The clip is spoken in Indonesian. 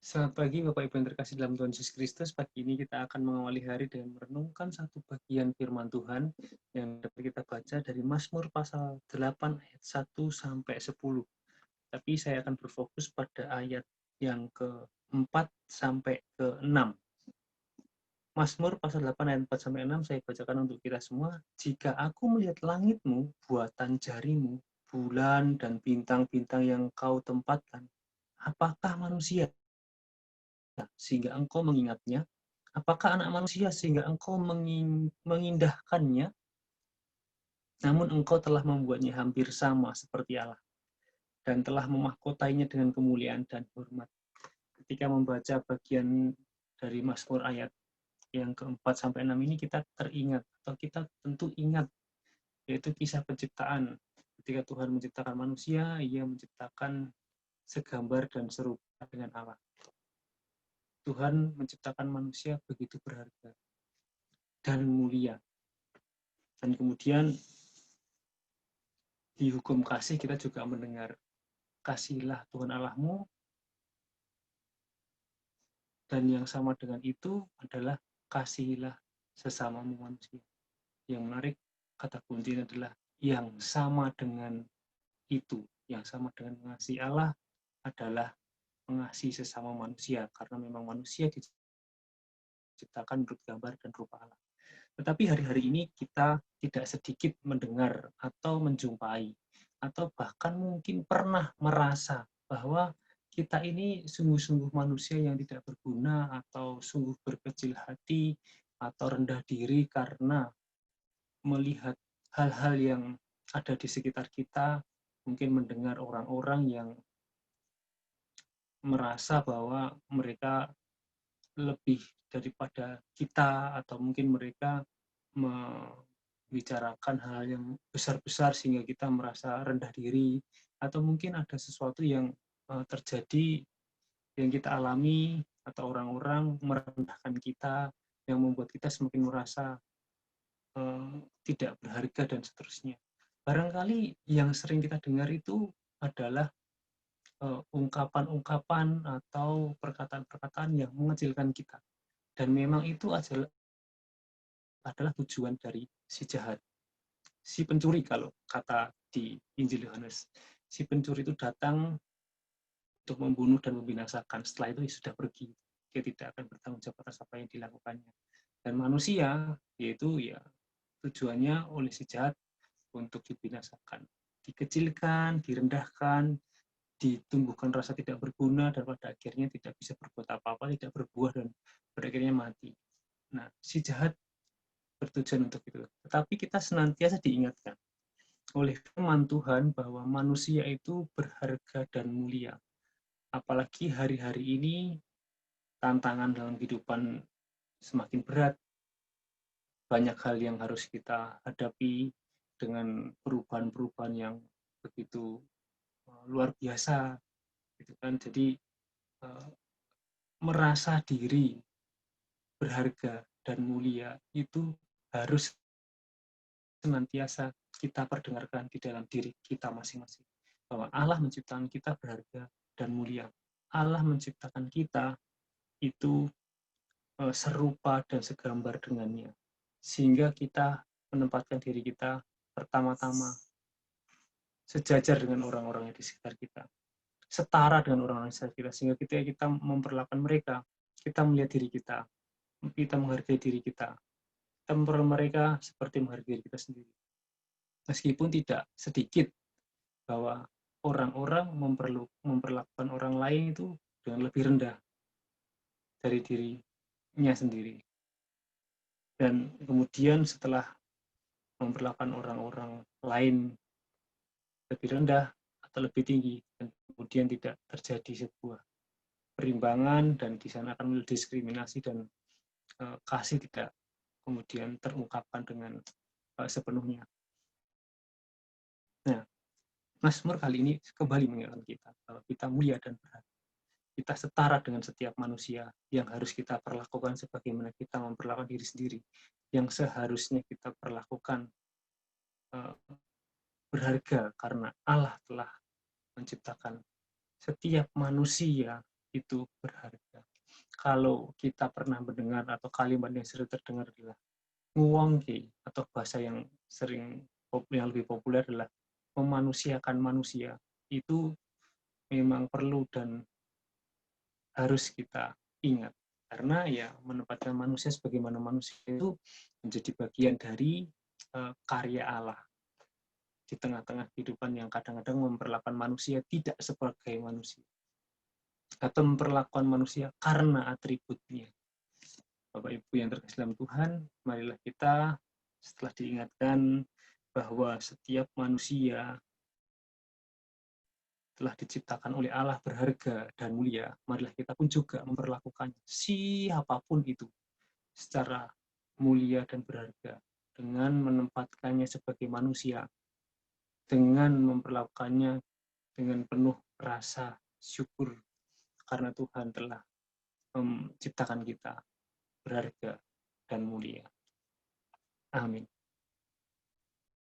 Selamat pagi Bapak Ibu yang terkasih dalam Tuhan Yesus Kristus. Pagi ini kita akan mengawali hari dengan merenungkan satu bagian firman Tuhan yang dapat kita baca dari Mazmur pasal 8 ayat 1 sampai 10. Tapi saya akan berfokus pada ayat yang ke-4 sampai ke-6. Mazmur pasal 8 ayat 4 sampai 6 saya bacakan untuk kita semua. Jika aku melihat langitmu, buatan jarimu, bulan dan bintang-bintang yang kau tempatkan, apakah manusia sehingga engkau mengingatnya? Apakah anak manusia sehingga engkau mengindahkannya? Namun engkau telah membuatnya hampir sama seperti Allah dan telah memahkotainya dengan kemuliaan dan hormat. Ketika membaca bagian dari Mazmur ayat yang keempat sampai 6 ini kita teringat atau kita tentu ingat yaitu kisah penciptaan. Ketika Tuhan menciptakan manusia, Ia menciptakan segambar dan serupa dengan Allah. Tuhan menciptakan manusia begitu berharga dan mulia. Dan kemudian di hukum kasih kita juga mendengar, kasihilah Tuhan Allahmu, dan yang sama dengan itu adalah kasihilah sesamamu manusia. Yang menarik, kata kuncinya adalah yang sama dengan itu, yang sama dengan mengasihi Allah adalah mengasihi sesama manusia, karena memang manusia diciptakan menurut gambar dan rupa Allah. Tetapi hari-hari ini kita tidak sedikit mendengar atau menjumpai, atau bahkan mungkin pernah merasa bahwa kita ini sungguh-sungguh manusia yang tidak berguna, atau sungguh berkecil hati, atau rendah diri karena melihat hal-hal yang ada di sekitar kita, mungkin mendengar orang-orang yang merasa bahwa mereka lebih daripada kita, atau mungkin mereka membicarakan hal yang besar-besar sehingga kita merasa rendah diri, atau mungkin ada sesuatu yang terjadi yang kita alami atau orang-orang merendahkan kita yang membuat kita semakin merasa tidak berharga dan seterusnya. Barangkali yang sering kita dengar itu adalah ungkapan-ungkapan atau perkataan-perkataan yang mengecilkan kita. Dan memang itu adalah tujuan dari si jahat, si pencuri kalau kata di Injil Yohanes. Si pencuri itu datang untuk membunuh dan membinasakan. Setelah itu dia sudah pergi. Dia tidak akan bertanggung jawab atas apa yang dilakukannya. Dan manusia, yaitu ya tujuannya oleh si jahat untuk dibinasakan. Dikecilkan, direndahkan, ditumbuhkan rasa tidak berguna, dan pada akhirnya tidak bisa berbuat apa-apa, tidak berbuah, dan pada akhirnya mati. Nah, si jahat bertujuan untuk itu. Tetapi kita senantiasa diingatkan oleh firman Tuhan bahwa manusia itu berharga dan mulia. Apalagi hari-hari ini tantangan dalam kehidupan semakin berat, banyak hal yang harus kita hadapi dengan perubahan-perubahan yang begitu luar biasa, gitu kan. Jadi merasa diri berharga dan mulia itu harus senantiasa kita perdengarkan di dalam diri kita masing-masing, bahwa Allah menciptakan kita berharga dan mulia. Allah menciptakan kita itu serupa dan segambar dengannya, sehingga kita menempatkan diri kita pertama-tama sejajar dengan orang-orang yang di sekitar kita, setara dengan orang-orang di sekitar kita, sehingga kita memperlakukan mereka, kita melihat diri kita menghargai diri kita memperlakukan mereka seperti menghargai diri kita sendiri. Meskipun tidak sedikit bahwa orang-orang memperlakukan orang lain itu dengan lebih rendah dari dirinya sendiri. Dan kemudian setelah memperlakukan orang-orang lain lebih rendah atau lebih tinggi, dan kemudian tidak terjadi sebuah perimbangan, dan di sana akan muncul diskriminasi, dan kasih tidak kemudian terungkapkan dengan sepenuhnya. Nah, Mazmur kali ini kembali mengingatkan kita bahwa kita mulia dan berharga. Kita setara dengan setiap manusia yang harus kita perlakukan sebagaimana kita memperlakukan diri sendiri, yang seharusnya kita perlakukan berharga karena Allah telah menciptakan setiap manusia itu berharga. Kalau kita pernah mendengar atau kalimat yang sering terdengar adalah nguwongke, atau bahasa yang lebih populer adalah memanusiakan manusia, itu memang perlu dan harus kita ingat. Karena ya menempatkan manusia sebagaimana manusia itu menjadi bagian dari karya Allah di tengah-tengah kehidupan yang kadang-kadang memperlakukan manusia tidak sebagai manusia atau memperlakukan manusia karena atributnya. Bapak Ibu yang terkasih dalam Tuhan, marilah kita setelah diingatkan bahwa setiap manusia telah diciptakan oleh Allah berharga dan mulia, marilah kita pun juga memperlakukan siapapun itu secara mulia dan berharga dengan menempatkannya sebagai manusia, dengan memperlakukannya dengan penuh rasa syukur karena Tuhan telah menciptakan kita berharga dan mulia. Amin.